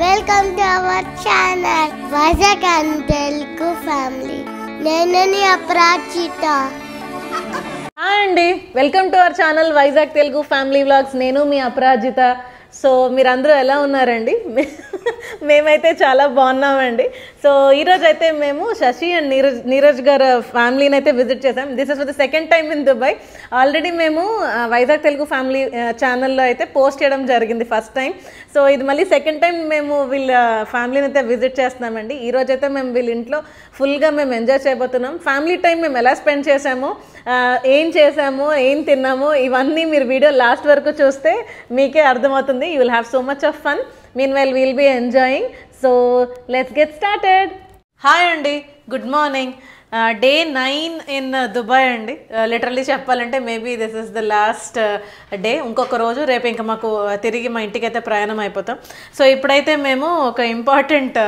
Welcome to our channel Vizag and Telugu family. నేను నీ అపరాజిత. Hi అండి, welcome to our channel Vizag Telugu family vlogs. నేను మీ అపరాజిత. So మీరందరూ ఎలా ఉన్నారండి? మేమైతే చాలా బాగున్నామండి. సో ఈరోజు అయితే మేము శశి అండ్ నీరజ్ గారు ఫ్యామిలీని అయితే విజిట్ చేసాం. This is for the second time in Dubai. Already మేము వైజాగ్ తెలుగు ఫ్యామిలీ ఛానల్లో అయితే పోస్ట్ చేయడం జరిగింది ఫస్ట్ టైం. సో ఇది మళ్ళీ సెకండ్ టైం మేము వీళ్ళ ఫ్యామిలీని అయితే విజిట్ చేస్తున్నామండి. ఈరోజు అయితే మేము వీళ్ళ ఇంట్లో ఫుల్గా మేము ఎంజాయ్ చేయబోతున్నాం. ఫ్యామిలీ టైం మేము ఎలా స్పెండ్ చేసామో, ఏం చేసామో, ఏం తిన్నామో, ఇవన్నీ మీరు వీడియో లాస్ట్ వరకు చూస్తే మీకే అర్థమవుతుంది. You will have so much of fun. Meanwhile, we'll be enjoying. So, let's get started. Hi Andy, good morning. Day 9 in Dubai అండి. లిటరల్లీ చెప్పాలంటే maybe this is the last day. ఇంకొక రోజు రేపు ఇంకా మాకు తిరిగి మా ఇంటికి అయితే ప్రయాణం అయిపోతాం. సో ఇప్పుడైతే మేము ఒక ఇంపార్టెంట్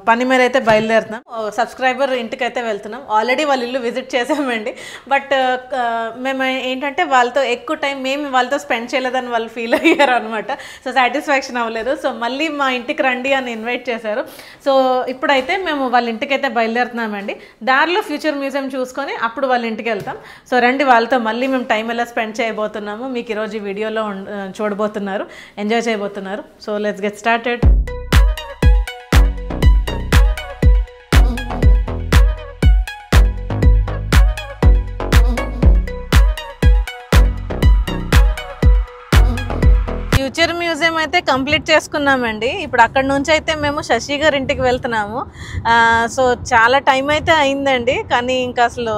పని మీద అయితే బయలుదేరుతున్నాం. సబ్స్క్రైబర్ ఇంటికి అయితే వెళ్తున్నాం. ఆల్రెడీ వాళ్ళ ఇల్లు విజిట్ చేసామండి. బట్ మేము ఏంటంటే వాళ్ళతో ఎక్కువ టైం మేము వాళ్ళతో స్పెండ్ చేయలేదని వాళ్ళు ఫీల్ అయ్యారు అనమాట. సో సాటిస్ఫాక్షన్ అవ్వలేదు. సో మళ్ళీ మా ఇంటికి రండి అని ఇన్వైట్ చేశారు. సో ఇప్పుడైతే మేము వాళ్ళ ఇంటికి అయితే బయలుదేరుతున్నామండి. దారిలో ఫ్యూచర్ మ్యూజియం చూసుకొని అప్పుడు వాళ్ళ ఇంటికి వెళ్తాం. సో రండి, వాళ్ళతో మళ్ళీ మేము టైం ఎలా స్పెండ్ చేయబోతున్నాము మీకు ఈరోజు ఈ వీడియోలో చూడబోతున్నారు, ఎంజాయ్ చేయబోతున్నారు. So let's get started. Future museum అయితే కంప్లీట్ చేసుకున్నామండి. ఇప్పుడు అక్కడ నుంచి అయితే మేము శశి గారి ఇంటికి వెళ్తున్నాము. సో చాలా టైం అయితే అయిందండి, కానీ ఇంకా అసలు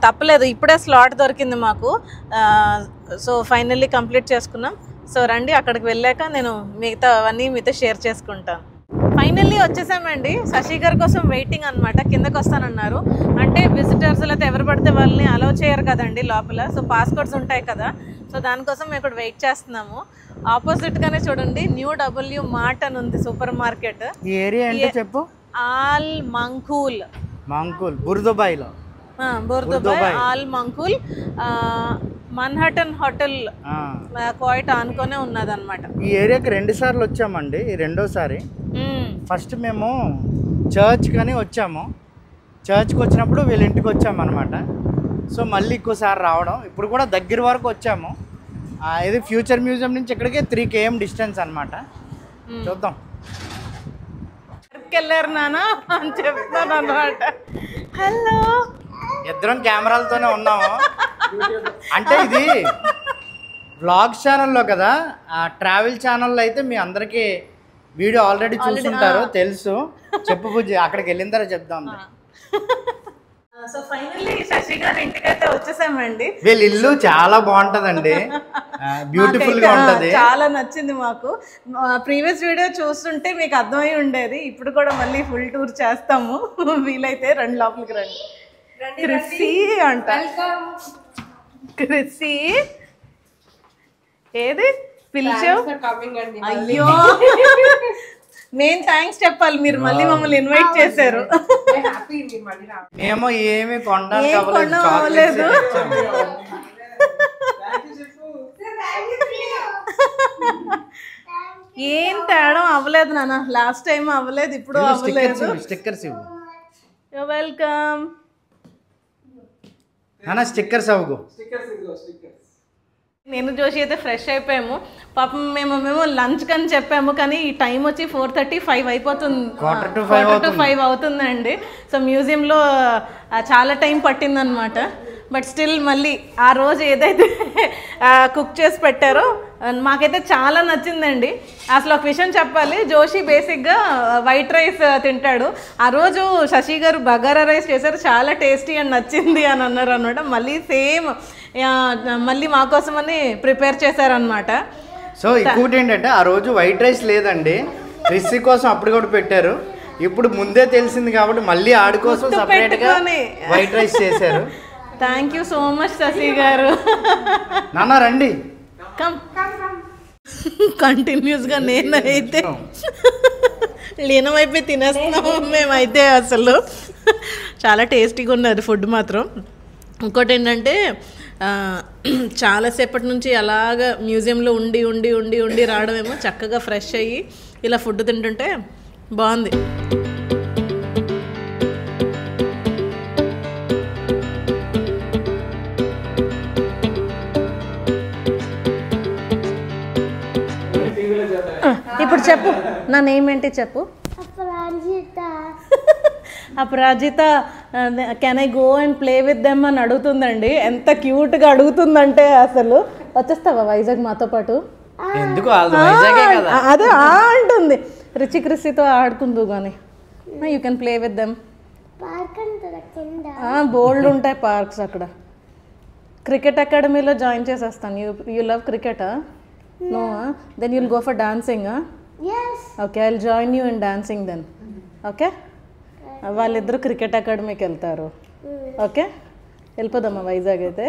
తప్పలేదు. ఇప్పుడే స్లాట్ దొరికింది మాకు. సో ఫైనల్లీ కంప్లీట్ చేసుకున్నాం. సో రండి, అక్కడికి వెళ్ళాక నేను మిగతా అవన్నీ మీతో షేర్ చేసుకుంటాను. ఫైనల్లీ వచ్చేసామండి. శశి గారి కోసం వెయిటింగ్ అనమాట. కిందకు వస్తానన్నారు. అంటే విజిటర్స్ అయితే ఎవరు పడితే వాళ్ళని అలౌ చేయరు కదండి లోపల. సో పాస్పోర్ట్స్ ఉంటాయి కదా, సో దానికోసం మేము ఇక్కడ వెయిట్ చేస్తున్నాము. ఆపోజిట్ గానే చూడండి న్యూ డబ్ల్యూ మార్ట్ అని ఉంది, సూపర్ మార్కెట్. ఈ ఏరియా ఏంటో చెప్పు. Al Mankhool. బుర్దుబాయ్లో Bur Dubai Al Mankhool Manhattan hotel quite ఆనుకొనే ఉన్నదన్నమాట. ఈ ఏరియాకి 2 సార్లు వచ్చామండి. ఈ రెండోసారి. ఫస్ట్ మేము చర్చ్ కానీ వచ్చాము. చర్చ్కి వచ్చినప్పుడు వీళ్ళ ఇంటికి వచ్చామన్నమాట. సో మళ్ళీ ఇంకోసారి రావడం. ఇప్పుడు కూడా దగ్గర వరకు వచ్చాము. ఇది ఫ్యూచర్ మ్యూజియం నుంచి ఇక్కడికి 3 km డిస్టెన్స్ అనమాట. చూద్దాం. వెళ్ళారు నానా అని చెప్తాను అనమాట. హలో, ఇద్దరం కెమెరాలతోనే ఉన్నాము. అంటే ఇది వ్లాగ్స్ ఛానల్లో కదా, ట్రావెల్ ఛానల్లో అయితే మీ అందరికీ వీడియో ఆల్రెడీ చూసుంటారు, తెలుసు. చెప్పు పూజ, అక్కడికి వెళ్ళిన తర్వాత చెప్దాం. సో ఫైనల్లీ శశి గారి ఇంటికి అయితే వచ్చేసామండి. వీళ్ళ ఇల్లు చాలా బాగుంటదండి, బ్యూటిఫుల్ గా ఉంటది. చాలా నచ్చింది మాకు. ప్రీవియస్ వీడియో చూస్తుంటే మీకు అర్థమై ఉండేది. ఇప్పుడు కూడా మళ్ళీ ఫుల్ టూర్ చేస్తాము. వీలైతే రండి, లోపలికి రండి. క్రిస్సీ అంట. క్రిస్సీ ఏది పిలిచావు? అయ్యో, మేము థ్యాంక్స్ చెప్పాలి, మీరు మళ్ళీ మమ్మల్ని ఇన్వైట్ చేశారు. మేము ఏమి కొనలేదు. ఏం తేడా అవ్వలేదు నాన్న. లాస్ట్ టైం అవ్వలేదు, ఇప్పుడు అవ్వలేదు. స్టిక్కర్స్ ఇవ్వు. You welcome. నాన్న స్టిక్కర్స్ అవ్వు. నేను జోషి అయితే ఫ్రెష్ అయిపోయాము. పాపం మేము లంచ్ కని చెప్పాము, కానీ ఈ టైం వచ్చి 4:35 అయిపోతుంది, 4:45 అవుతుందండి. సో మ్యూజియంలో చాలా టైం పట్టిందనమాట. బట్ స్టిల్ మళ్ళీ ఆ రోజు ఏదైతే కుక్ చేసి పెట్టారో మాకైతే చాలా నచ్చిందండి. అసలు ఒక విషయం చెప్పాలి, జోషి బేసిక్గా వైట్ రైస్ తింటాడు. ఆ రోజు శశి గారు బగారా రైస్ చేశారు, చాలా టేస్టీ అండ్ నచ్చింది అని అన్నారు అనమాట. మళ్ళీ సేమ్ మళ్ళీ మా కోసమని ప్రిపేర్ చేశారనమాట. సో ఇంకోటి ఏంటంటే ఆ రోజు వైట్ రైస్ లేదండి, క్రిస్సీ కోసం అప్పుడు కూడా పెట్టారు. ఇప్పుడు ముందే తెలిసింది కాబట్టి మళ్ళీ ఆడి కోసం సపరేట్గా వైట్ రైస్ చేశారు. Thank you so much Shashi గారు. నాన్న రండి. కంటిన్యూస్గా నేనైతే లీనమైపోయి తినేస్తున్నాము మేమైతే. అసలు చాలా టేస్టీగా ఉన్నది ఫుడ్ మాత్రం. ఇంకోటి ఏంటంటే చాలాసేపటి నుంచి అలాగా మ్యూజియంలో ఉండి ఉండి ఉండి ఉండి రావడమేమో, చక్కగా ఫ్రెష్ అయ్యి ఇలా ఫుడ్ తింటుంటే బాగుంది. ఇప్పుడు చెప్పు, నా నేమ్ ఏంటి చెప్పు. Aparajita. Can I go and play with them అని అడుగుతుందండి. ఎంత క్యూట్గా అడుగుతుందంటే అసలు. వచ్చేస్తావా వైజాగ్ మాతో పాటు? ఎందుకు అదే అంటుంది. రిచి క్రిస్సితో ఆడుకుందు కానీ. You can play with them. బోల్డ్ ఉంటాయి పార్క్స్ అక్కడ. క్రికెట్ అకాడమీలో జాయిన్ చేసేస్తాను. యూ లవ్ క్రికెటా? No, then you'll go for dancing, huh? Yes. Okay, I'll join you in dancing then. Okay? వాళ్ళిద్దరు క్రికెట్ అకాడమీకి వెళ్తారు. ఓకే, వెళ్ళిపోదామా వైజాగ్ అయితే?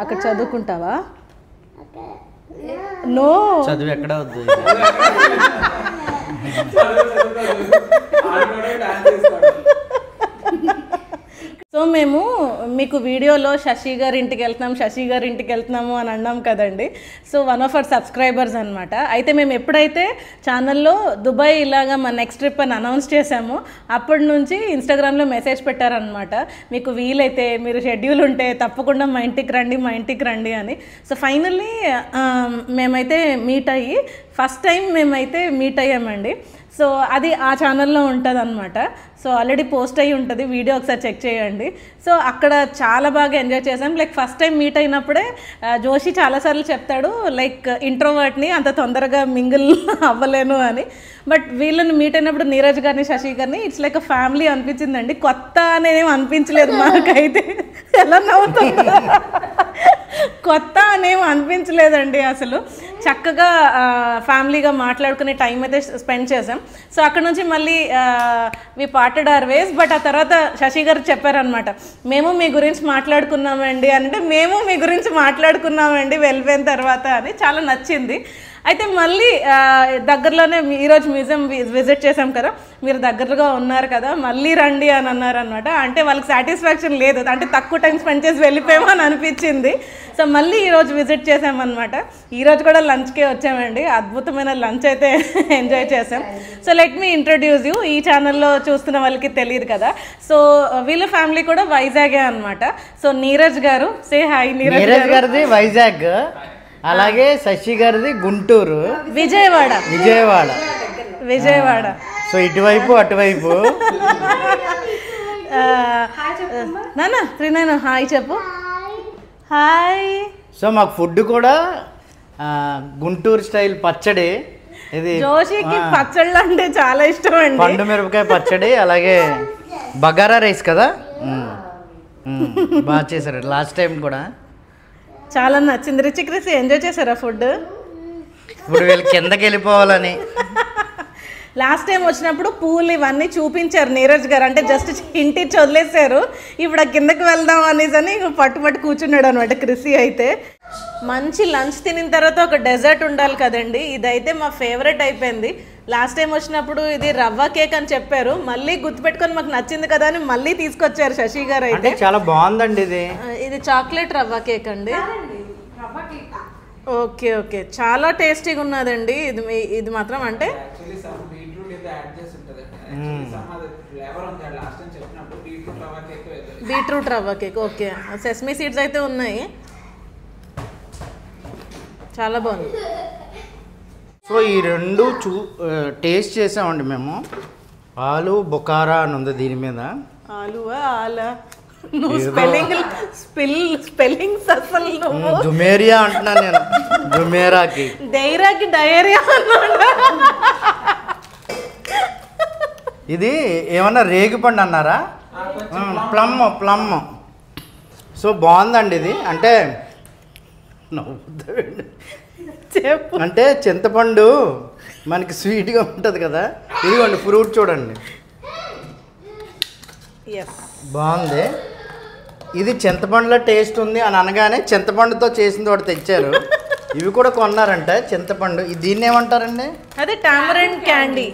అక్కడ చదువుకుంటావా? నో, చదువు ఎక్కడ వద్దు. సో మేము మీకు వీడియోలో శశి గారి ఇంటికి వెళ్తున్నాము అని అన్నాం కదండి. So one of our subscribers అనమాట. అయితే మేము ఎప్పుడైతే ఛానల్లో దుబాయ్ ఇలాగా మా నెక్స్ట్ ట్రిప్ అని అనౌన్స్ చేసామో అప్పటి నుంచి ఇన్స్టాగ్రామ్లో మెసేజ్ పెట్టారనమాట, మీకు వీలైతే మీరు షెడ్యూల్ ఉంటే తప్పకుండా మా ఇంటికి రండి అని. సో ఫైనల్లీ మేమైతే మీట్ అయ్యి ఫస్ట్ టైం మేమైతే మీట్ అయ్యామండి. సో అది ఆ ఛానల్లో ఉంటుంది అనమాట. సో ఆల్రెడీ పోస్ట్ అయ్యి ఉంటుంది, వీడియో ఒకసారి చెక్ చేయండి. సో అక్కడ చాలా బాగా ఎంజాయ్ చేసాం. లైక్ ఫస్ట్ టైం మీట్ అయినప్పుడే జోషి చాలాసార్లు చెప్తాడు లైక్ ఇంట్రోవర్ట్ని అంత తొందరగా మింగిల్ అవ్వలేను అని. బట్ వీళ్ళని మీట్ అయినప్పుడు నీరజ్ గారిని శశి గారిని ఇట్స్ లైక్ అ ఫ్యామిలీ అనిపించిందండి. కొత్త అనేవి అనిపించలేదు మాకైతే. ఎలా నవ్వుతుంది, కొత్త అనేవి అనిపించలేదండి అసలు. చక్కగా ఫ్యామిలీగా మాట్లాడుకునే టైం అయితే స్పెండ్ చేసాం. సో అక్కడ నుంచి మళ్ళీ వి పార్టెడ్ అవర్ వేస్. బట్ ఆ తర్వాత శశి గారు చెప్పారనమాట, మేము మీ గురించి మాట్లాడుకున్నామండి అంటే, మేము మీ గురించి మాట్లాడుకున్నామండి వెళ్ళిపోయిన తర్వాత అని. చాలా నచ్చింది. అయితే మళ్ళీ దగ్గరలోనే ఈరోజు మ్యూజియం విజిట్ చేసాం కదా, మీరు దగ్గరగా ఉన్నారు కదా మళ్ళీ రండి అని అన్నారనమాట. అంటే వాళ్ళకి సాటిస్ఫాక్షన్ లేదు, అంటే తక్కువ టైం స్పెండ్ చేసి వెళ్ళిపోయామో అని అనిపించింది. సో మళ్ళీ ఈరోజు విజిట్ చేసామన్నమాట. ఈరోజు కూడా లంచ్కే వచ్చామండి. అద్భుతమైన లంచ్ అయితే ఎంజాయ్ చేసాం. So let me introduce you. ఈ ఛానల్లో చూస్తున్న వాళ్ళకి తెలియదు కదా, సో వీళ్ళ ఫ్యామిలీ కూడా వైజాగే అనమాట. సో నీరజ్ గారు, సే హాయ్. నీరజ్ గారిది వైజాగ్, అలాగే శశి గారిది గుంటూరు, విజయవాడ. సో ఇటువైపు అటువైపు. నాన్న త్రినాయన హాయ్ చెప్పు. హాయ్. సో మాకు ఫుడ్ కూడా గుంటూరు స్టైల్ పచ్చడి. ఇది జోషికి పచ్చళ్ళు అంటే చాలా ఇష్టం అండి. పండు మిరపకాయ పచ్చడి, అలాగే బగారా రైస్ కదా, బాగా చేశారు లాస్ట్ టైం కూడా. చాలా నచ్చింది. రిచి క్రిసి ఎంజాయ్ చేశారా ఫుడ్? ఇప్పుడు వీళ్ళు కిందకి వెళ్ళిపోవాలని లాస్ట్ టైం వచ్చినప్పుడు పూలు ఇవన్నీ చూపించారు నీరజ్ గారు, అంటే జస్ట్ ఇంటిచ్చి వదిలేశారు. ఇప్పుడు కిందకి వెళ్దాం అనేసి అని పట్టు కూర్చున్నాడు అనమాట క్రిసి అయితే. మంచి లంచ్ తినిన తర్వాత ఒక డెజర్ట్ ఉండాలి కదండి, ఇదైతే మా ఫేవరెట్ అయిపోయింది. లాస్ట్ టైం వచ్చినప్పుడు ఇది రవ్వ కేక్ అని చెప్పారు, మళ్ళీ గుర్తుపెట్టుకొని మాకు నచ్చింది కదా అని మళ్ళీ తీసుకొచ్చారు శశి గారు అయితే. చాలా బాగుందండి ఇది. ఇది చాక్లెట్ రవ్వ కేక్ అండి. ఓకే ఓకే, చాలా టేస్టీగా ఉన్నదండి ఇది మాత్రం. అంటే బీట్రూట్ రవ్వ కేక్. ఓకే, సెస్మీ సీడ్స్ అయితే ఉన్నాయి. చాలా బాగుంది. సో ఈ రెండు టేస్ట్ చేసామండి మేము. ఆలు బొకారా అని ఉంది దీని మీద. ఆలువా ఆలా? నువ్వు స్పెల్లింగ్స్ అసలు నువ్వు జుమేరియా అంటున్నా నేను. జుమేరాకి డైరాకి డయేరియా అన్నా. ఇది ఏమన్నా రేగిపండు అన్నారా? ప్లమ్. సో బాగుందండి ఇది. అంటే చెప్పు. అంటే చింతపండు మనకి స్వీట్గా ఉంటుంది కదా, ఇదిగోండి ఫ్రూట్ చూడండి, బాగుంది. ఇది చింతపండులో టేస్ట్ ఉంది అని అనగానే చింతపండుతో చేసింది ఒకటి తెచ్చారు. ఇవి కూడా కొన్నారంట చింతపండు. దీన్ని ఏమంటారండి? అదే టామరెండ్ క్యాండీ.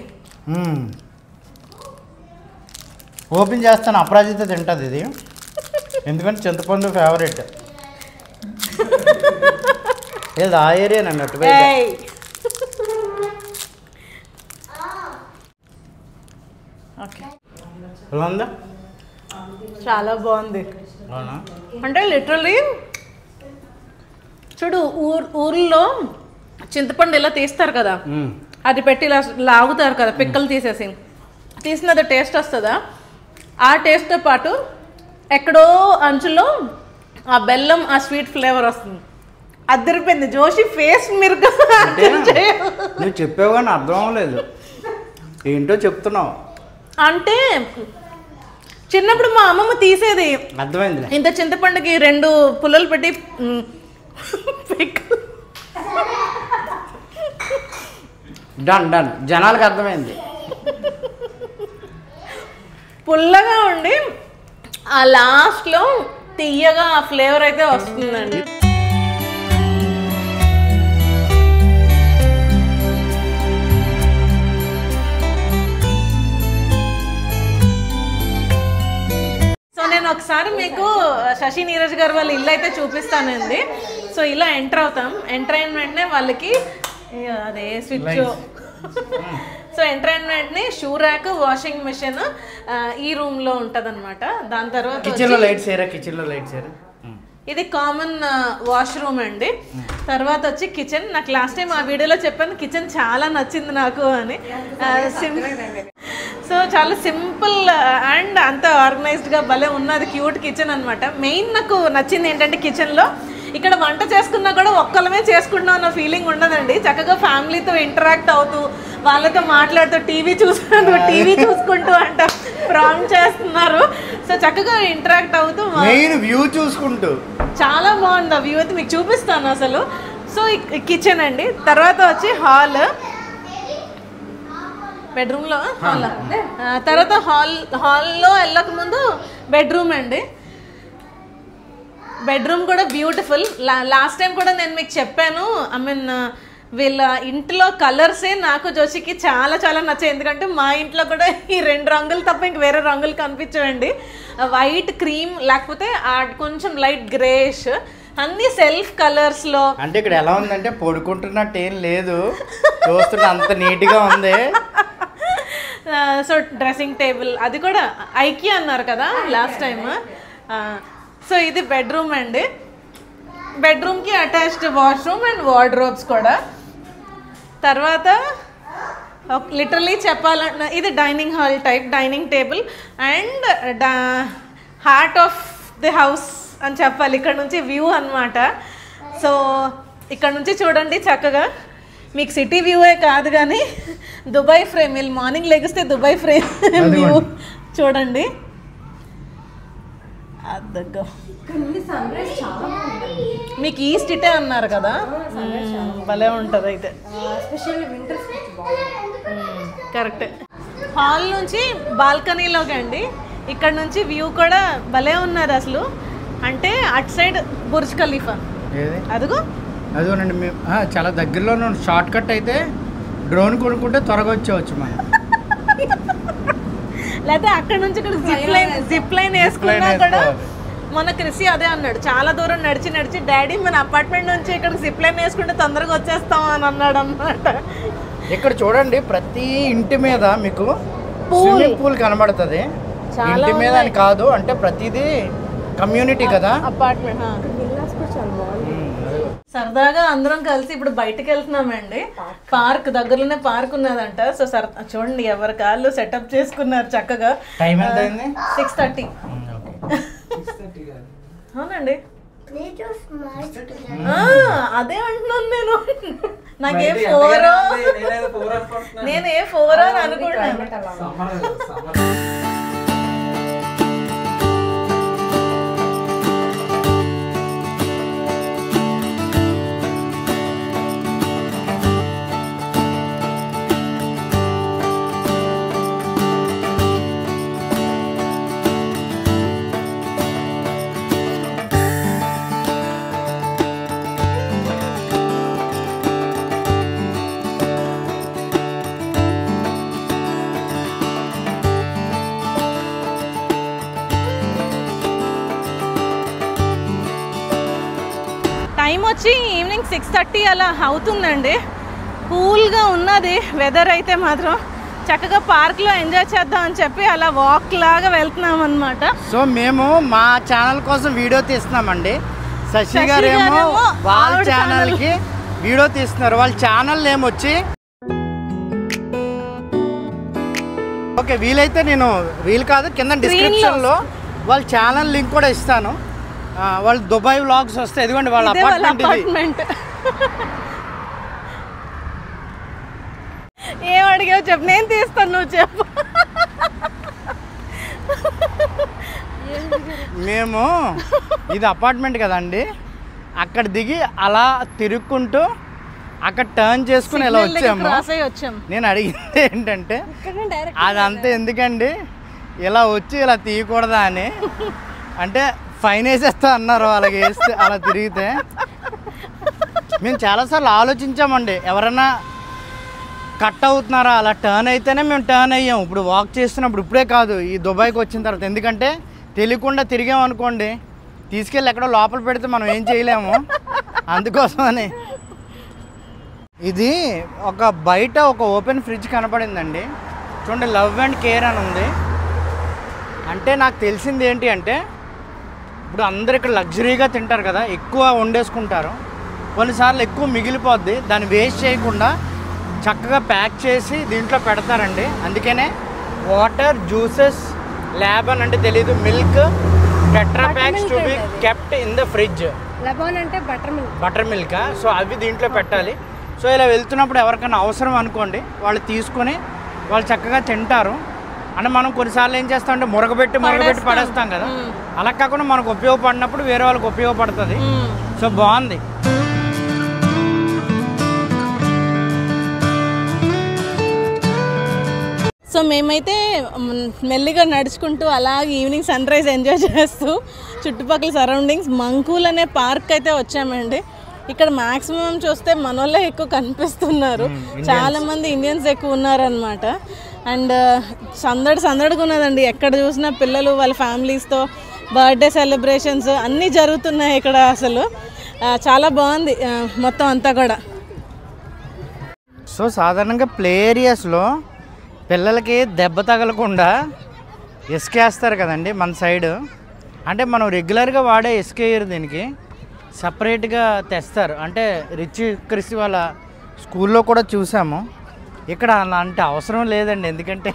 ఓపెన్ చేస్తాను, అపరాజిత తింటుంది ఇది, ఎందుకంటే చింతపండు ఫేవరెట్. ఏది ఆ ఏరియా అన్నట్టు ఏయ్. ఓకే ఎలా ఉందా? చాలా బాగుంది. అవునా? అంటే లిటరలీ చూడు ఊర్లో చింతపండు ఇలా తీస్తారు కదా, అది పెట్టి ఇలా లాగుతారు కదా పిక్కలు తీసినది టేస్ట్ వస్తుందా, ఆ టేస్ట్తో పాటు ఎక్కడో అంచులో ఆ బెల్లం ఆ స్వీట్ ఫ్లేవర్ వస్తుంది. అద్దరిపోయింది. జోషి ఫేస్ మీరు నువ్వు చెప్పావు కానీ అర్థం అవ్వలేదు, ఏంటో చెప్తున్నావు. అంటే చిన్నప్పుడు మా అమ్మమ్మ తీసేది, అర్థమైంది. ఇంత చింతపండుకి 2 పుల్లలు పెట్టి డన్ జనాలకు అర్థమైంది. పుల్లగా ఉండి ఆ లాస్ట్లో తీయగా ఆ ఫ్లేవర్ అయితే వస్తుందండి. సో నేను ఒకసారి మీకు శశి నీరజ్ గారు వాళ్ళ ఇల్లు అయితే చూపిస్తానండి. సో ఇలా ఎంటర్ అవుతాం. ఎంటర్ అయిన వెంటనే వాళ్ళకి అదే స్విచ్, సో ఎంటర్ అయిన వెంటనే షూ ర్యాక్, వాషింగ్ మిషన్ ఈ రూమ్ లో ఉంటది అనమాట. దాని తర్వాత కిచెన్ లో లైట్స్ ఏరా. ఇది కామన్ వాష్రూమ్ అండి. తర్వాత వచ్చి కిచెన్. నాకు లాస్ట్ టైం ఆ వీడియోలో చెప్పాను కిచెన్ చాలా నచ్చింది నాకు అని. సో చాలా సింపుల్ అండ్ అంత ఆర్గనైజ్డ్గా భలే ఉన్నది, క్యూట్ కిచెన్ అనమాట. మెయిన్ నాకు నచ్చింది ఏంటంటే కిచెన్లో ఇక్కడ వంట చేసుకున్నా కూడా ఒక్కలమే చేసుకుంటున్నాం అన్న ఫీలింగ్ ఉండదండి. చక్కగా ఫ్యామిలీతో ఇంటరాక్ట్ అవుతూ వాళ్ళతో మాట్లాడుతూ టీవీ చూసుకుంటూ అంట ప్రాంప్ట్ చేస్తున్నారు. సో చక్కగా ఇంటరాక్ట్ అవుతూ వ్యూ చూసుకుంటూ చాలా బాగుంది. ఆ వ్యూ అయితే మీకు చూపిస్తాను అసలు. సో కిచెన్ అండి. తర్వాత వచ్చి హాల్, బెడ్రూమ్లో హాల్, తర్వాత హాల్లో వెళ్ళక ముందు బెడ్రూమ్ అండి. బెడ్రూమ్ కూడా బ్యూటిఫుల్. లాస్ట్ టైం కూడా నేను మీకు చెప్పాను, వీళ్ళ ఇంట్లో కలర్సే నాకు జోషికి చాలా చాలా నచ్చాయి. ఎందుకంటే మా ఇంట్లో కూడా ఈ 2 రంగులు తప్ప ఇంక వేరే రంగులు కనిపించవండి. వైట్, క్రీమ్, లేకపోతే కొంచెం లైట్ గ్రేష్, అన్ని సెల్ఫ్ కలర్స్లో. అంటే ఇక్కడ ఎలా ఉందంటే పడుకుంటున్నట్టు ఏం లేదు, చూస్తుంటే అంత నీట్గా ఉంది. సో డ్రెస్సింగ్ టేబుల్ అది కూడా ఐకియా అన్నారు కదా లాస్ట్ టైం. సో ఇది బెడ్రూమ్ అండి. బెడ్రూమ్కి అటాచ్డ్ వాష్రూమ్ అండ్ వార్డ్రోబ్స్ కూడా. తర్వాత లిటరలీ చెప్పాలంటే ఇది dining hall type dining table and heart of the house అని చెప్పాలి. ఇక్కడ నుంచి వ్యూ అన్నమాట. సో ఇక్కడ నుంచి చూడండి చక్కగా మీకు సిటీ వ్యూవే కాదు కానీ దుబాయ్ ఫ్రేమ్, వీళ్ళు మార్నింగ్ లెగిస్తే దుబాయ్ ఫ్రేమ్ వ్యూ చూడండి. అద్దగ్గో మీకు ఈస్ట్ ఇటే అన్నారు కదా, భలే ఉంటుంది అయితే. కరెక్ట్. హాల్ నుంచి బాల్కనీలోకి అండి. ఇక్కడ నుంచి వ్యూ కూడా భలే ఉన్నది అసలు. అంటే అటు సైడ్ బుర్జ్ ఖలీఫా అదిగోనండి. మేము చాలా దగ్గరలో షార్ట్ కట్ అయితే డ్రోన్ కొనుక్కుంటే త్వరగా వచ్చేవచ్చు మనం. లేకపోతే అక్కడ నుంచి ఇక్కడ జిప్ లైన్ వేసుకున్నా కూడా. మొన్న క్రిసి అదే అన్నాడు, చాలా దూరం నడిచి డాడీ మన అపార్ట్మెంట్ నుంచి ఇక్కడ జిప్ లైన్ వేసుకుంటే తొందరగా వచ్చేస్తాం అని అన్నాడు అన్నమాట. ఇక్కడ చూడండి ప్రతి ఇంటి మీద మీకు స్విమ్మింగ్ పూల్ కనబడుతుంది. ఇంటి మీద అని కాదు, అంటే ప్రతిదీ కమ్యూనిటీ కదా అపార్ట్మెంట్. సరదాగా అందరం కలిసి ఇప్పుడు బయటకు వెళ్తున్నామండి. పార్క్ దగ్గరలోనే పార్క్ ఉన్నదంట. సో చూడండి ఎవరి కాళ్ళు సెటప్ చేసుకున్నారు చక్కగా. 6:30. అవునండి, అదే అంటున్నాను నేను. నాకే 4 నేనే 4 అని అనుకుంటాను. వచ్చి ఈవినింగ్ 6:30 అలా అవుతుందండి. కూల్గా ఉన్నది వెదర్ అయితే మాత్రం. చక్కగా పార్క్లో ఎంజాయ్ చేద్దాం అని చెప్పి అలా వాక్ లాగా వెళ్తున్నాం అనమాట. సో మేము మా ఛానల్ కోసం వీడియో తీస్తున్నామండి. శశి గారేమో వాళ్ళ ఛానల్కి వీడియో తీస్తున్నారు. వాళ్ళ ఛానల్ నేమ్ వచ్చి ఓకే, వీలైతే నేను వీలు కాదు కింద డిస్క్రిప్షన్లో వాళ్ళ ఛానల్ లింక్ కూడా ఇస్తాను. వాళ్ళు దుబాయ్ వ్లాగ్స్ వస్తే ఇదిగోండి వాళ్ళ అపార్ట్మెంట్. ఏం అడిగావు చెప్పు, నేను తీస్తాను, నువ్వు చెప్పు. మేము ఇది అపార్ట్మెంట్ కదండి, అక్కడ దిగి అలా తిరుక్కుంటూ అక్కడ టర్న్ చేసుకుని ఇలా వచ్చాము. నేను అడిగింది ఏంటంటే అదంతా ఎందుకండి ఇలా వచ్చి ఇలా తీయకూడదా అని, అంటే ఫైన్ వేసేస్తా అన్నారు వాళ్ళకి వేస్తే అలా తిరిగితే. మేము చాలాసార్లు ఆలోచించామండి, ఎవరైనా కట్ అవుతున్నారా అలా టర్న్ అయితేనే మేము టర్న్ అయ్యాం. ఇప్పుడు వాక్ చేస్తున్నప్పుడు ఇప్పుడే కాదు, ఈ దుబాయ్కి వచ్చిన తర్వాత. ఎందుకంటే తెలియకుండా తిరిగామనుకోండి, తీసుకెళ్ళి ఎక్కడో లోపల పెడితే మనం ఏం చేయలేము. అందుకోసమని ఇది ఒక బయట ఒక ఓపెన్ ఫ్రిడ్జ్ కనపడిందండి. చూడండి, లవ్ అండ్ కేర్ అని ఉంది. అంటే నాకు తెలిసింది ఏంటి అంటే, ఇప్పుడు అందరు ఇక్కడ లగ్జరీగా తింటారు కదా, ఎక్కువ వండేసుకుంటారు. కొన్నిసార్లు ఎక్కువ మిగిలిపోద్ది, దాన్ని వేస్ట్ చేయకుండా చక్కగా ప్యాక్ చేసి దీంట్లో పెడతారండి. అందుకనే వాటర్, జ్యూసెస్, ల్యాబన్ అంటే తెలీదు, milk, tetra packs to be kept in the fridge. లెబాన్ అంటే బటర్ మిల్క్. సో అవి దీంట్లో పెట్టాలి. సో ఇలా వెళ్తున్నప్పుడు ఎవరికైనా అవసరం అనుకోండి, వాళ్ళు తీసుకొని వాళ్ళు చక్కగా తింటారు. అంటే మనం కొన్నిసార్లు ఏం చేస్తామంటే మురగబెట్టి పడేస్తాం కదా, అలా కాకుండా మనకు ఉపయోగపడినప్పుడు వేరే వాళ్ళకి ఉపయోగపడుతుంది. సో బాగుంది. సో మేమైతే మెల్లిగా నడుచుకుంటూ అలాగే ఈవినింగ్ సన్ రైజ్ ఎంజాయ్ చేస్తూ చుట్టుపక్కల సరౌండింగ్స్ మంకూల్ అనే పార్క్ అయితే వచ్చామండి. ఇక్కడ మ్యాక్సిమం చూస్తే మనోళ్ళే ఎక్కువ కనిపిస్తున్నారు, చాలామంది ఇండియన్స్ ఎక్కువ ఉన్నారనమాట. అండ్ సందడిగా ఉన్నదండి, ఎక్కడ చూసినా పిల్లలు వాళ్ళ ఫ్యామిలీస్తో బర్త్డే సెలబ్రేషన్స్ అన్నీ జరుగుతున్నాయి ఇక్కడ. అసలు చాలా బాగుంది మొత్తం అంతా కూడా. సో సాధారణంగా ప్లే ఏరియాస్లో పిల్లలకి దెబ్బ తగలకుండా ఇసుకేస్తారు కదండి మన సైడు. అంటే మనం రెగ్యులర్గా వాడే ఇసుక వేయరు, దీనికి సపరేట్గా తెస్తారు. అంటే రిచ్ క్రిస్ వాళ్ళ స్కూల్లో కూడా చూసాము. ఇక్కడ అలాంటి అవసరం లేదండి, ఎందుకంటే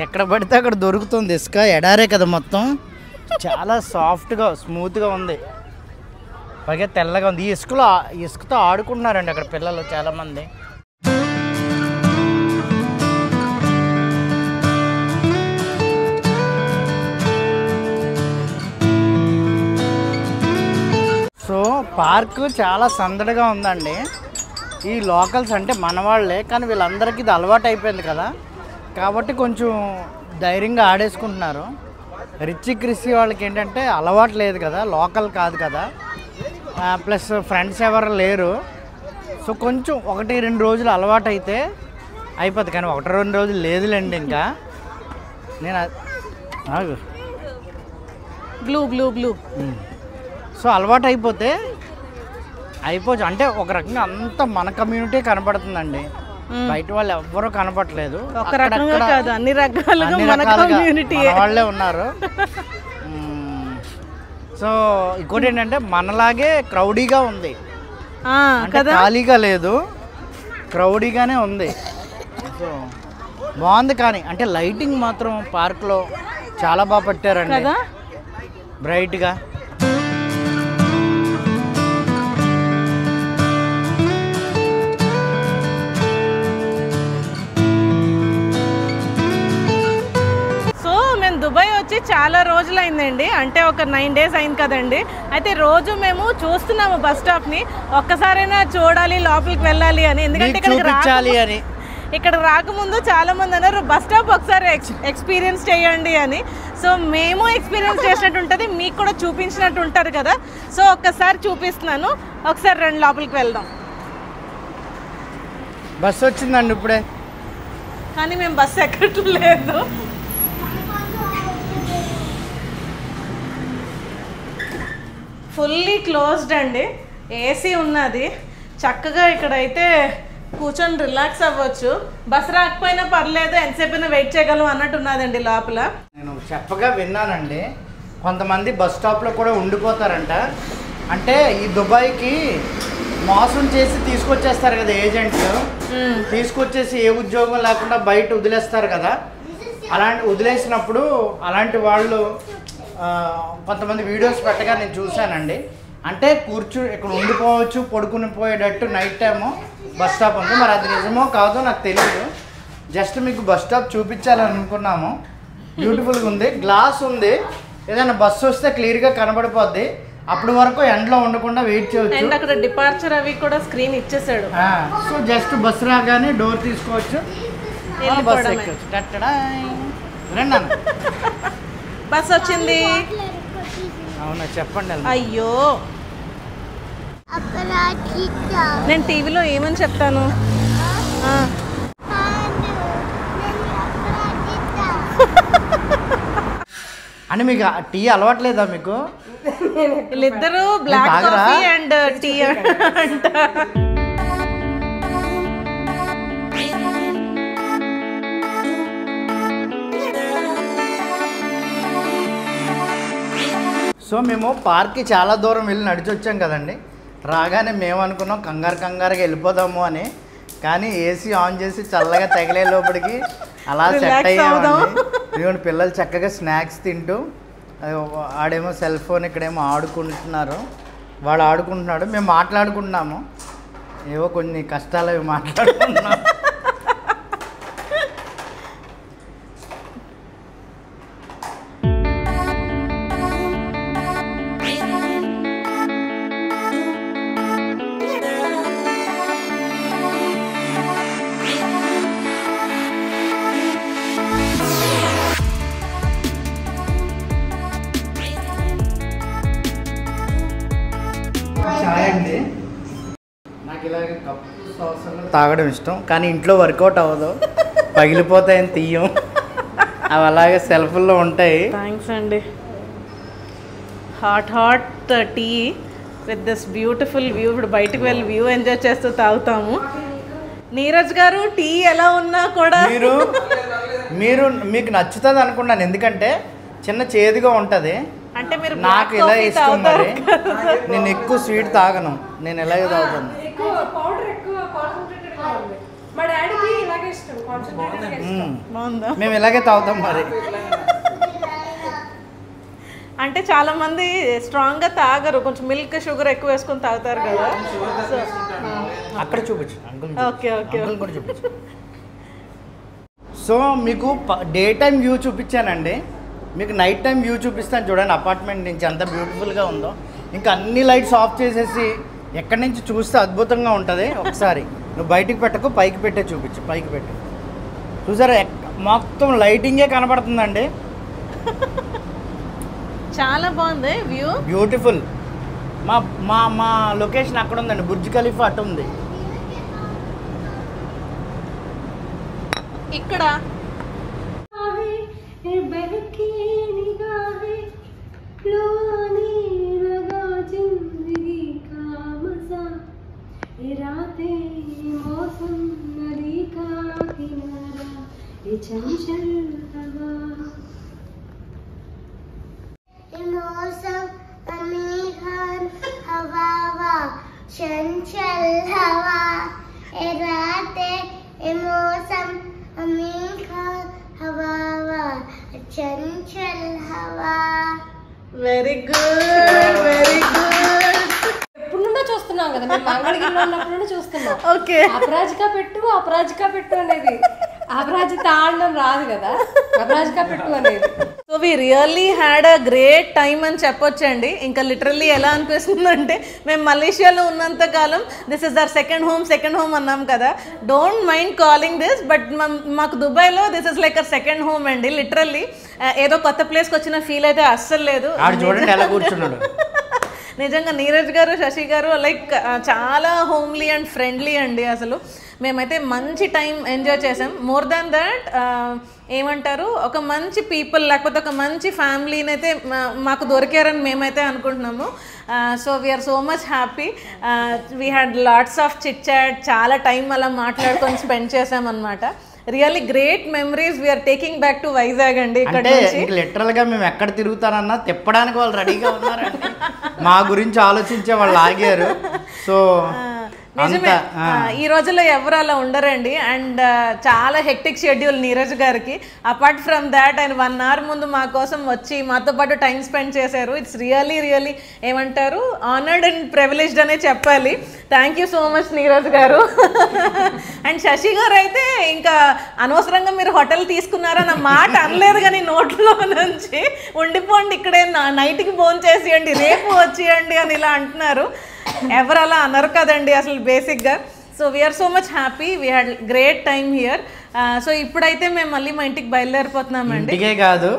ఎక్కడ పడితే అక్కడ దొరుకుతుంది ఇసుక. ఎడారే కదా మొత్తం, చాలా సాఫ్ట్గా స్మూత్గా ఉంది, పైగా తెల్లగా ఉంది. ఈ ఇసుకతో ఆడుకుంటున్నారండి అక్కడ పిల్లలు చాలామంది. సో పార్క్ చాలా సందడిగా ఉందండి. ఈ లోకల్స్ అంటే మనవాళ్ళే, కానీ వీళ్ళందరికీ ఇది అలవాటు అయిపోయింది కదా, కాబట్టి కొంచెం ధైర్యంగా ఆడేసుకుంటున్నారు. రిచ్ క్రిస్సి వాళ్ళకి ఏంటంటే అలవాటు లేదు కదా, లోకల్ కాదు కదా, ప్లస్ ఫ్రెండ్స్ ఎవరు లేరు. సో కొంచెం 1-2 రోజులు అలవాటు అయితే అయిపోద్ది, కానీ 1-2 రోజులు లేదులేండి. ఇంకా నేను బ్లూ సో అలవాటు అయిపోతే అయిపోవచ్చు. అంటే ఒక రకంగా అంతా మన కమ్యూనిటీ కనపడుతుందండి, బయట వాళ్ళు ఎవ్వరూ కనపడలేదు. ఒక రకంగా కాదు, అన్ని రకాలుగా మన కమ్యూనిటీ వాళ్ళే ఉన్నారు. సో ఇంకోటి ఏంటంటే మనలాగే క్రౌడీగా ఉంది, ఖాళీగా లేదు, క్రౌడీగానే ఉంది. సో బాగుంది. కానీ అంటే లైటింగ్ మాత్రం పార్క్లో చాలా బాగా పెట్టారండి, బ్రైట్గా. దుబాయ్ వచ్చి చాలా రోజులైందండి, అంటే ఒక 9 days అయింది కదండి. అయితే రోజు మేము చూస్తున్నాము బస్ స్టాప్ని, ఒక్కసారైనా చూడాలి, లోపలికి వెళ్ళాలి అని. ఎందుకంటే ఇక్కడ రాకముందు చాలా మంది అన్నారు బస్ స్టాప్ ఒకసారి ఎక్స్పీరియన్స్ చేయండి అని. సో మేము ఎక్స్పీరియన్స్ చేసినట్టు ఉంటుంది, మీకు కూడా చూపించినట్టు ఉంటుంది కదా. సో ఒక్కసారి చూపిస్తున్నాను, ఒకసారి రండి లోపలికి వెళ్దాం. బస్సు వచ్చిందండి ఇప్పుడే, కానీ మేము బస్సు ఎక్కడం లేదు. ఫుల్లీ క్లోజ్డ్ అండి. ఏసీ ఉన్నది, చక్కగా ఇక్కడైతే కూర్చొని రిలాక్స్ అవ్వచ్చు. బస్ రాకపోయినా పర్లేదు, ఎంతసేపు వెయిట్ చేయగలం అన్నట్టు ఉన్నదండి లోపల. నేను చెప్పగా విన్నానండి, కొంతమంది బస్ స్టాప్లో కూడా ఉండిపోతారంట. అంటే ఈ దుబాయ్కి మోసం చేసి తీసుకొచ్చేస్తారు కదా ఏజెంట్లు, తీసుకొచ్చేసి ఏ ఉద్యోగం లేకుండా బయట వదిలేస్తారు కదా. అలాంటి వదిలేసినప్పుడు అలాంటి వాళ్ళు కొంతమంది వీడియోస్ పెట్టగా నేను చూశానండి. అంటే ఇక్కడ ఉండిపోవచ్చు, పడుకుని పోయేటట్టు నైట్ టైము బస్ స్టాప్ ఉంది. మరి అది నిజమో కాదో నాకు తెలియదు. జస్ట్ మీకు బస్ స్టాప్ చూపించాలని అనుకున్నాము. బ్యూటిఫుల్గా ఉంది, గ్లాస్ ఉంది, ఏదైనా బస్సు వస్తే క్లియర్గా కనబడిపోద్ది. అప్పటి వరకు ఎండలో ఉండకుండా వెయిట్ చేయవచ్చు. అక్కడ డిపార్చర్ అవి కూడా స్క్రీన్ ఇచ్చేసాడు. సో జస్ట్ బస్ రాగానే డోర్ తీసుకోవచ్చు, బస్ ఎక్కొచ్చు. రండి అన్న, బస్ వచ్చింది. అవునా చెప్పండి. అయ్యో నేను టీవీలో ఏమని చెప్తాను? అని మీకు టీ అలవాట్లేదా మీకు? వీళ్ళిద్దరూ బ్లాక్ కాఫీ అండ్ టీ అంట. సో మేము పార్క్కి చాలా దూరం వెళ్ళి నడిచి వచ్చాం కదండి. రాగానే మేము అనుకున్నాం కంగారుగా వెళ్ళిపోదాము అని. కానీ ఏసీ ఆన్ చేసి చల్లగా తగిలే లోపలికి అలా సెట్ అయ్యామండి. పిల్లలు చక్కగా స్నాక్స్ తింటూ, ఆడేమో సెల్ ఫోన్, ఇక్కడేమో ఆడుకుంటున్నారు. వాడు ఆడుకుంటున్నాడు, మేము మాట్లాడుకుంటున్నాము. ఏవో కొన్ని కష్టాలు అవి మాట్లాడుకుంటున్నాం. చాయ్ అండి, నాకు ఇలాగ కప్పు సాసులు తాగడం ఇష్టం, కానీ ఇంట్లో వర్కౌట్ అవ్వదు, పగిలిపోతాయని తీయం. అవి అలాగే సెల్ఫ్లో ఉంటాయి. థ్యాంక్స్ అండి. Hot tea with this beautiful view. ఇప్పుడు బయటకు వెళ్ళి వ్యూ ఎంజాయ్ చేస్తూ తాగుతాము. నీరజ్ గారు టీ ఎలా ఉన్నా కూడా మీకు నచ్చుతుంది అనుకున్నాను, ఎందుకంటే చిన్న చేదుగా ఉంటుంది. అంటే మీరు నాకు ఇలా ఇష్టం. మరి నేను ఎక్కువ స్వీట్ తాగను, నేను ఎలాగే తాగుతాను. మేము ఇలాగే తాగుతాం మరి. అంటే చాలా మంది స్ట్రాంగ్ గా తాగరు, కొంచెం మిల్క్ షుగర్ ఎక్కువ వేసుకొని తాగుతారు కదా. అక్కడ చూపించు, ఓకే ఓకే కూడా చూపించు. సో మీకు డే టైం వ్యూ చూపించానండి, మీకు నైట్ టైం వ్యూ చూపిస్తాను చూడండి. అపార్ట్మెంట్ నుంచి ఎంత బ్యూటిఫుల్గా ఉందో. ఇంకా అన్ని లైట్స్ ఆఫ్ చేసేసి ఎక్కడి నుంచి చూస్తే అద్భుతంగా ఉంటుంది. ఒకసారి నువ్వు బయటికి పెట్టకు, పైకి పెట్టే చూపించు, పైకి పెట్టు. చూసారా మొత్తం లైటింగే కనబడుతుందండి. చాలా బాగుంది వ్యూ, బ్యూటిఫుల్. మా మా మా లొకేషన్ అక్కడ ఉందండి, బుర్జ్ ఖలీఫా అటు ఉంది. ఇక్కడ चंचल हवा राते मौसम हवा चंचल हवा. Very good, very good. ఎప్పుడు నుండో చూస్తున్నాం కదా, మేము మంగళగిరిలో ఉన్నప్పుడు నుండి చూస్తున్నాం. ఓకే, అపరాజికా పెట్టు అనేది. అపరాజిత ఆడడం రాదు కదా, అపరాజికా పెట్టు అనేది. So we really had a great time అని చెప్పొచ్చండి. ఇంకా లిటరల్లీ ఎలా అనిపిస్తుందంటే, మేము మలేషియాలో ఉన్నంత కాలం this is our second home అన్నాం కదా. Don't mind calling this, but మాకు దుబాయ్లో this is like our second home అండి. లిటరల్లీ ఏదో కొత్త ప్లేస్కి వచ్చిన ఫీల్ అయితే అస్సలు లేదు. చూడండి ఎలా కూర్చున్నాడు. నిజంగా నీరజ్ గారు, శశి గారు లైక్ చాలా హోమ్లీ అండ్ ఫ్రెండ్లీ అండి. అసలు మేమైతే మంచి టైం ఎంజాయ్ చేసాం. మోర్ దాన్ దట్ ఏమంటారు, ఒక మంచి పీపుల్ లేకపోతే ఒక మంచి ఫ్యామిలీని అయితే మాకు దొరికారని మేమైతే అనుకుంటున్నాము. So we are so much happy. We had lots of chit chat, చాలా టైం అలా మాట్లాడుకొని స్పెండ్ చేసామన్నమాట. Really great memories we are taking back to Vizag అండి. ఇక్కడ లిటరల్ గా మేము ఎక్కడ తిరుగుతారన్నా తిప్పడానికి వాళ్ళు రెడీగా ఉన్నారండి. మా గురించి ఆలోచించే వాళ్ళు ఆగారు. సో నిజమే, ఈ రోజుల్లో ఎవరు అలా ఉండరండి. అండ్ చాలా హెక్టిక్ షెడ్యూల్ నీరజ్ గారికి. అపార్ట్ ఫ్రమ్ దాట్ ఆయన 1 hour ముందు మా కోసం వచ్చి మాతో పాటు టైం స్పెండ్ చేశారు. ఇట్స్ రియల్లీ ఏమంటారు, ఆనర్డ్ అండ్ ప్రివిలేజ్డ్ అనే చెప్పాలి. Thank you so much Neeraj గారు. అండ్ శశి గారు అయితే ఇంకా అనవసరంగా మీరు హోటల్ తీసుకున్నారన్న మాట అనలేదు, కానీ నోట్లో నుంచి ఉండిపోండి ఇక్కడే నైట్కి భోజనం చేసేయండి, రేపు వచ్చేయండి అని ఇలా అంటున్నారు. ఎవరు అలా అనరు కదండి అసలు బేసిక్గా. So we are so much happy, we had great time here. So ఇప్పుడైతే మేము మళ్ళీ మా ఇంటికి బయలుదేరిపోతున్నామండి. ఇంటికే కాదు,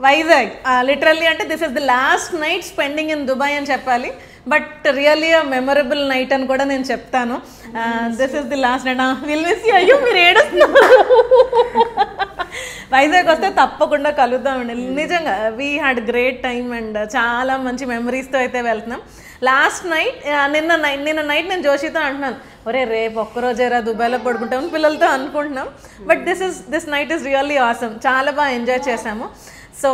వైజాగ్. లిటరల్లీ అంటే this is the last night spending in Dubai అని చెప్పాలి. But really a memorable night అని కూడా నేను చెప్తాను. This is the last night. Will miss you. అయ్యో మీరు ఏడుస్తున్నారు. వైజాగ్ వస్తే తప్పకుండా కలుద్దామండి. నిజంగా we had great time and చాలా మంచి మెమరీస్తో అయితే వెళ్తున్నాం. లాస్ట్ నైట్ నిన్న నైట్ నేను జోషితో అంటున్నాను, ఒరే రేపు ఒక్కరోజేరా దుబాయ్లో పడుకుంటామని పిల్లలతో అనుకుంటున్నాం. But this night is really awesome. చాలా బాగా ఎంజాయ్ చేసాము. So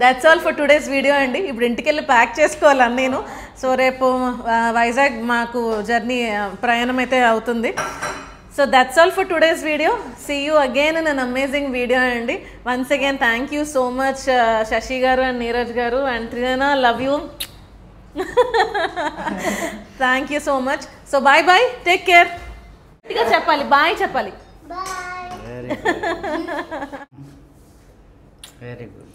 that's all for today's video అండి. ఇప్పుడు ఇంటికి వెళ్ళి ప్యాక్ చేసుకోవాలి నేను. సో రేపు వైజాగ్ మాకు జర్నీ ప్రయాణం అయితే అవుతుంది. So that's all for today's video. See you again in an amazing video అండి. Once again thank you so much Shashi గారు అండ్ నీరజ్ గారు and Trina, love you. Thank you so much. So bye bye, take care. చెప్పాలి bye చెప్పాలి. Bye. Very good.